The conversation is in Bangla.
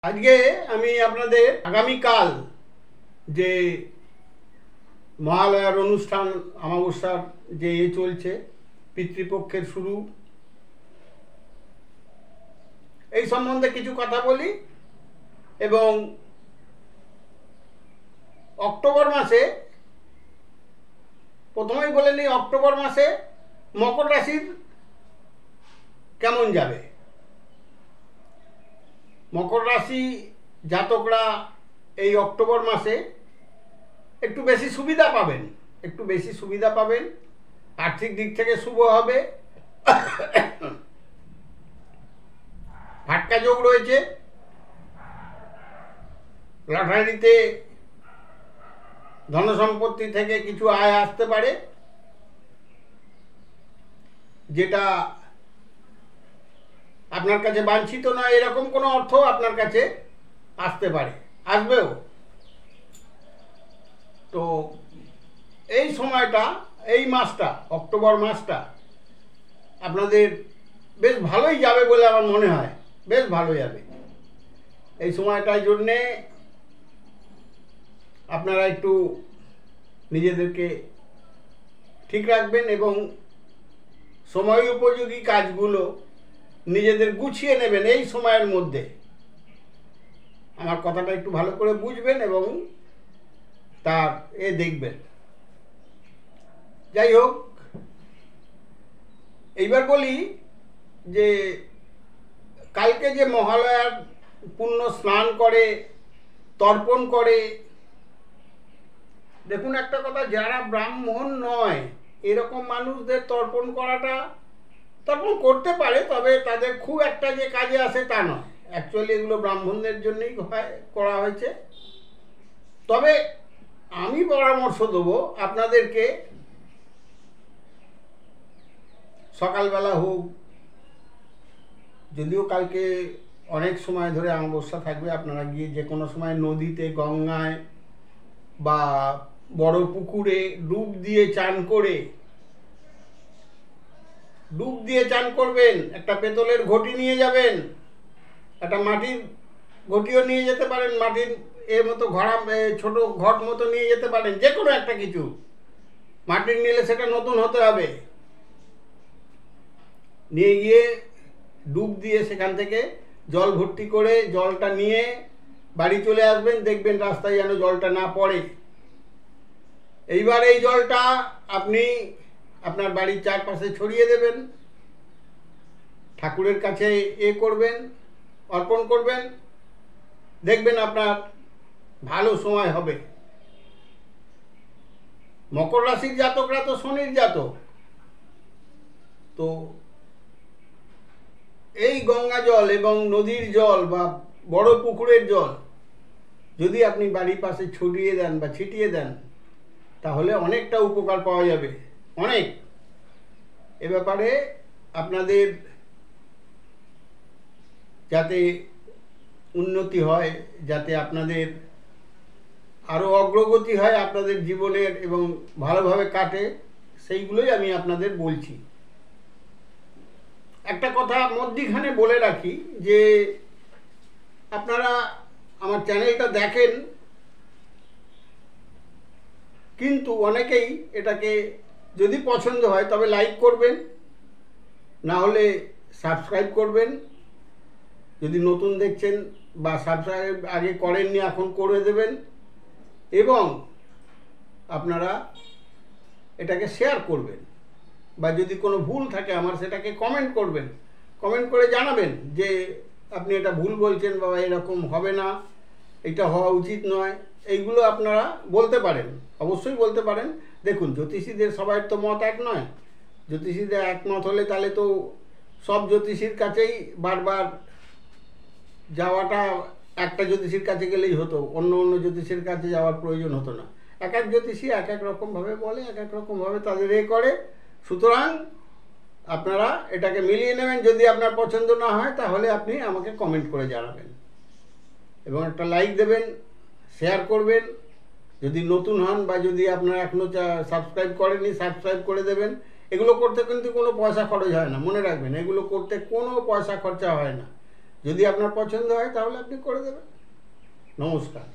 আজকে আমি আপনাদের আগামীকাল যে মহালয়ার অনুষ্ঠান অমাবস্যার যে চলছে পিতৃপক্ষের শুরু এই সম্বন্ধে কিছু কথা বলি এবং অক্টোবর মাসে প্রথমেই বলে নিই অক্টোবর মাসে মকর রাশির কেমন যাবে। মকর রাশি জাতকরা এই অক্টোবর মাসে একটু বেশি সুবিধা পাবেন, আর্থিক দিক থেকে শুভ হবে। ফাটকা যোগ রয়েছে, লটারিতে ধনসম্পত্তি থেকে কিছু আয় আসতে পারে, যেটা আপনার কাছে বাঞ্ছিত নয় এরকম কোনো অর্থ আপনার কাছে আসতে পারে, আসবেও। তো এই সময়টা, এই মাসটা, অক্টোবর মাসটা আপনাদের বেশ ভালোই যাবে বলে আমার মনে হয়, বেশ ভালো যাবে। এই সময়টার জন্যে আপনারা একটু নিজেদেরকে ঠিক রাখবেন এবং সময় উপযোগী কাজগুলো নিজেদের গুছিয়ে নেবেন এই সময়ের মধ্যে। আমার কথাটা একটু ভালো করে বুঝবেন এবং তার দেখবেন। যাই হোক, এইবার বলি যে কালকে যে মহালয়ার পুণ্য স্নান করে, তর্পণ করে, দেখুন একটা কথা, যারা ব্রাহ্মণ নয় এরকম মানুষদের তর্পণ করতে পারে, তবে তাদের খুব একটা যে কাজে আসে তা নয়। অ্যাকচুয়ালি এগুলো ব্রাহ্মণদের জন্যই করা হয়েছে। তবে আমি পরামর্শ দেবো আপনাদেরকে, সকালবেলা হোক, যদিও কালকে অনেক সময় ধরে অমাবস্যা থাকবে, আপনারা গিয়ে যে কোনো সময় নদীতে, গঙ্গায় বা বড় পুকুরে ডুব দিয়ে চান করবেন। একটা পেতলের ঘটি নিয়ে যাবেন, একটা মাটির ঘটিও নিয়ে যেতে পারেন, মাটির এর মতো ছোট ঘট মতো নিয়ে যেতে পারেন, যে কোনো একটা কিছু। মাটির নিলে সেটা নতুন হতে হবে। নিয়ে গিয়ে ডুব দিয়ে সেখান থেকে জল ভর্তি করে জলটা নিয়ে বাড়ি চলে আসবেন, দেখবেন রাস্তায় যেন জলটা না পড়ে। এইবার এই জলটা আপনি আপনার বাড়ির চারপাশে ছড়িয়ে দেবেন, ঠাকুরের কাছে করবেন, অর্পণ করবেন, দেখবেন আপনার ভালো সময় হবে। মকর রাশির জাতকরা তো শনির জাতক, তো এই গঙ্গা জল এবং নদীর জল বা বড় পুকুরের জল যদি আপনি বাড়ির পাশে ছড়িয়ে দেন বা ছিটিয়ে দেন, তাহলে অনেকটা উপকার পাওয়া যাবে, অনেক। এ ব্যাপারে আপনাদের যাতে উন্নতি হয়, যাতে আপনাদের আরও অগ্রগতি হয় আপনাদের জীবনের এবং ভালোভাবে কাটে, সেইগুলোই আমি আপনাদের বলছি। একটা কথা মধ্যিখানে বলে রাখি যে আপনারা আমার চ্যানেলটা দেখেন, কিন্তু অনেকেই এটাকে যদি পছন্দ হয় তবে লাইক করবেন, না হলে সাবস্ক্রাইব করবেন। যদি নতুন দেখছেন বা সাবস্ক্রাইব আগে করেননি, এখন করে দেবেন। এবং আপনারা এটাকে শেয়ার করবেন, বা যদি কোনো ভুল থাকে আমার, সেটাকে কমেন্ট করবেন, কমেন্ট করে জানাবেন যে আপনি এটা ভুল বলছেন, বা এরকম হবে না, এটা হওয়া উচিত নয়। এইগুলো আপনারা বলতে পারেন, অবশ্যই বলতে পারেন। দেখুন, জ্যোতিষীদের সবার তো মত এক নয়। জ্যোতিষীদের একমত হলে তাহলে তো সব জ্যোতিষীর কাছেই বারবার যাওয়াটা, একটা জ্যোতিষীর কাছে গেলেই হতো, অন্য জ্যোতিষীর কাছে যাওয়ার প্রয়োজন হতো না। এক এক জ্যোতিষী এক এক রকমভাবে বলে, এক এক রকমভাবে তাদের করে। সুতরাং আপনারা এটাকে মিলিয়ে নেবেন। যদি আপনার পছন্দ না হয় তাহলে আপনি আমাকে কমেন্ট করে জানাবেন এবং একটা লাইক দেবেন, শেয়ার করবেন। যদি নতুন হন বা যদি আপনারা এখনও সাবস্ক্রাইব করেননি, সাবস্ক্রাইব করে দেবেন। এগুলো করতে কিন্তু কোনো পয়সা খরচ হয় না, মনে রাখবেন। এগুলো করতে কোনো পয়সা খরচা হয় না। যদি আপনার পছন্দ হয় তাহলে আপনি করে দেবেন। নমস্কার।